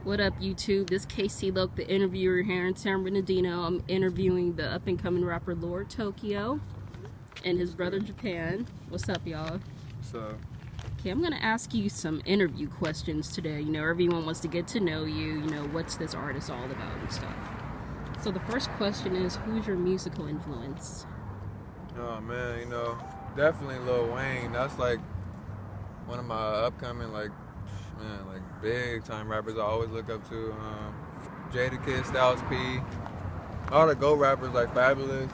What up, YouTube? This Casey Loke, the interviewer here in San Bernardino. I'm interviewing the up-and-coming rapper Lord Tokyo and his brother Japan. What's up, y'all? So, okay, I'm gonna ask you some interview questions today. You know, everyone wants to get to know you. You know, what's this artist all about and stuff. So the first question is, who's your musical influence? oh man, definitely Lil Wayne. That's like one of my upcoming big time rappers I always look up to. Jadakiss, Styles P, all the GOAT rappers like Fabulous,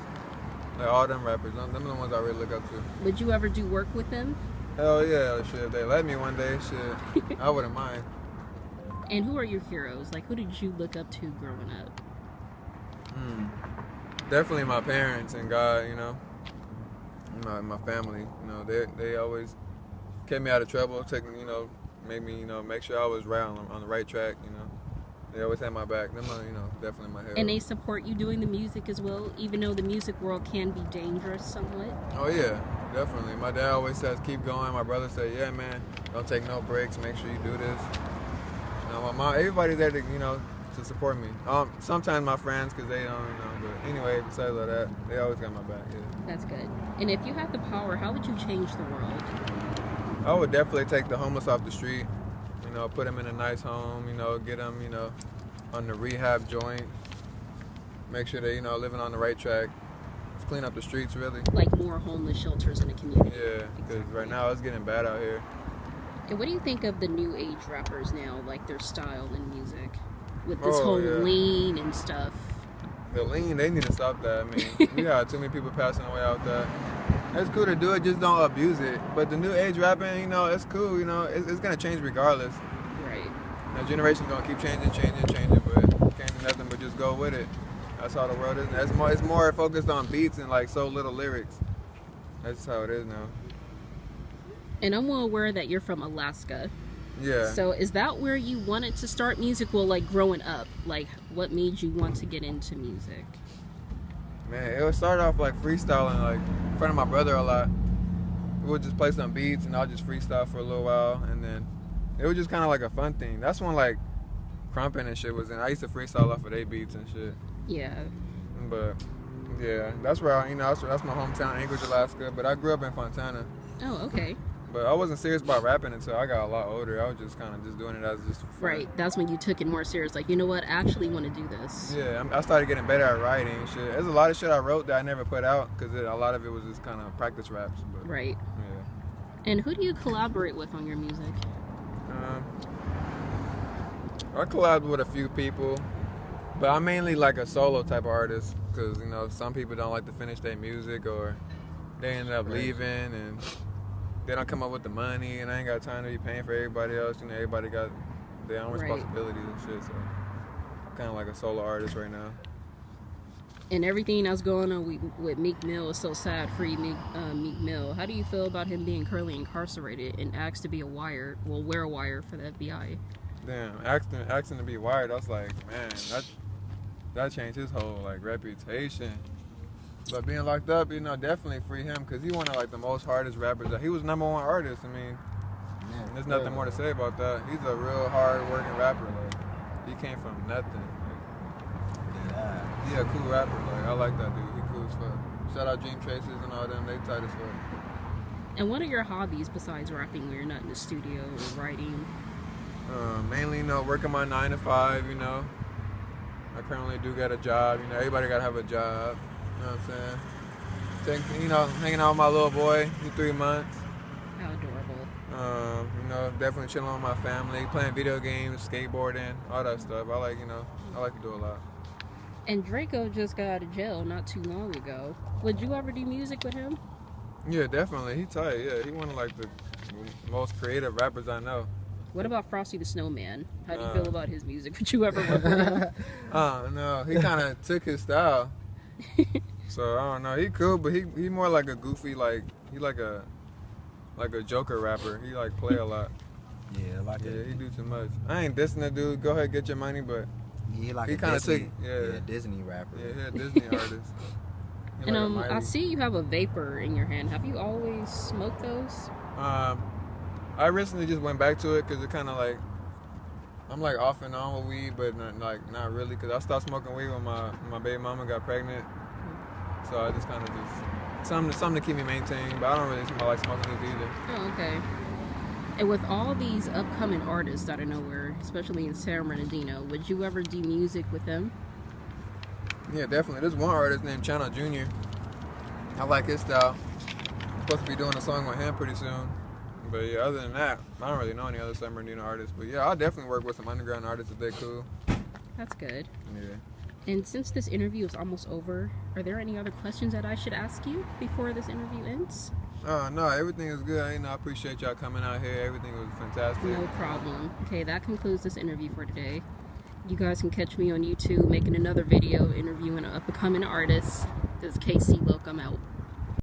like all them rappers. Them are the ones I really look up to. Would you ever do work with them? Hell yeah, shit. If they let me one day, shit, I wouldn't mind. And who are your heroes? Like, who did you look up to growing up? Definitely my parents and God, my family. They always kept me out of trouble, made me, make sure I was right on the right track. They always had my back. Them are, definitely my heroes. And they support you doing the music as well, even though the music world can be dangerous somewhat? Oh yeah, definitely. My dad always says keep going. My brother said, yeah man, don't take no breaks, make sure you do this. My mom, everybody's there to support me. Sometimes my friends, because they don't but anyway, besides all that, they always got my back. Yeah. That's good. And if you had the power, how would you change the world? I would definitely take the homeless off the street, put them in a nice home, get them, on the rehab joint, make sure they, living on the right track, just clean up the streets really. Like more homeless shelters in the community. Yeah, because right now it's getting bad out here. And what do you think of the new age rappers now, like their style and music? With this whole lean and stuff. The lean, they need to stop that. I mean, we got too many people passing away out there. It's cool to do it, just don't abuse it. But the new age rapping, it's cool, it's gonna change regardless. Right. The generation's gonna keep changing, but can't do nothing but just go with it. That's how the world is. It's more focused on beats and like so little lyrics. That's just how it is now. And I'm well aware that you're from Alaska. Yeah. So is that where you wanted to start music? Well, like growing up, like what made you want to get into music? Man, it would start off like freestyling, like in front of my brother a lot. We would just play some beats and I'll just freestyle for a little while, and then it was just kind of like a fun thing. That's when like Crumpin' and shit was in. I used to freestyle off of their beats and shit. Yeah. But yeah, that's where that's my hometown, Anchorage, Alaska. But I grew up in Fontana. Oh, okay. But I wasn't serious about rapping until I got a lot older. I was just kind of just doing it as just for fun. Right. That's when you took it more serious. Like, you know what? I actually want to do this. Yeah, I started getting better at writing and shit. There's a lot of shit I wrote that I never put out because a lot of it was just kind of practice raps. But, right. Yeah. And who do you collaborate with on your music? I collabed with a few people, but I'm mainly like a solo type of artist because, some people don't like to finish their music or they end up leaving and they don't come up with the money, and I ain't got time to be paying for everybody else. Everybody got their own responsibilities and shit. So, kind of like a solo artist right now. And everything that's going on with Meek Mill is so sad. Free Meek Mill. How do you feel about him being currently incarcerated and asked to be wear a wire for the FBI? Damn, asking to be wired. I was like, man, that changed his whole reputation. But being locked up, definitely free him because he one of the most hardest rappers. He was #1 artist. I mean, there's nothing more to say about that. He's a real hard-working rapper. He came from nothing. He a cool rapper. I like that dude. He cool as fuck. Shout out Dream Tracers and all them. They tight as fuck. And what are your hobbies besides rapping when you're not in the studio or writing? Mainly, working my 9 to 5. I currently do get a job. Everybody gotta have a job. You know what I'm saying? Hanging out with my little boy. He's 3 months. How adorable. Definitely chilling with my family, playing video games, skateboarding, all that stuff. I like to do a lot. And Draco just got out of jail not too long ago. Would you ever do music with him? Yeah, definitely. He tight. Yeah, he one of the most creative rappers I know. What about Frosty the Snowman? How do you feel about his music? Would you ever work with him? No, he kind of took his style. So I don't know. He cool, but he more like a goofy, he like a Joker rapper. He play a lot. Yeah, he do too much. I ain't dissing the dude. Go ahead, get your money, but he kind of took Disney rapper. Yeah, he a Disney artist. And I see you have a vapor in your hand. Have you always smoked those? I recently just went back to it because it kind of I'm like off and on with weed, but not really, because I stopped smoking weed when my baby mama got pregnant. So I just kind of something to keep me maintained, but I don't really like smoking this either. Oh, okay. And with all these upcoming artists out of nowhere, especially in San Bernardino, would you ever do music with them? Yeah, definitely. There's one artist named Channel Jr. I like his style. I'm supposed to be doing a song with him pretty soon. But yeah, other than that, I don't really know any other San Bernardino artists. But yeah, I'll definitely work with some underground artists if they're cool. That's good. Yeah. And since this interview is almost over, are there any other questions that I should ask you before this interview ends? No, everything is good. I appreciate y'all coming out here. Everything was fantastic. No problem. Okay, that concludes this interview for today. You guys can catch me on YouTube making another video interviewing an up-and-coming artist. This is KC Loc. I'm out.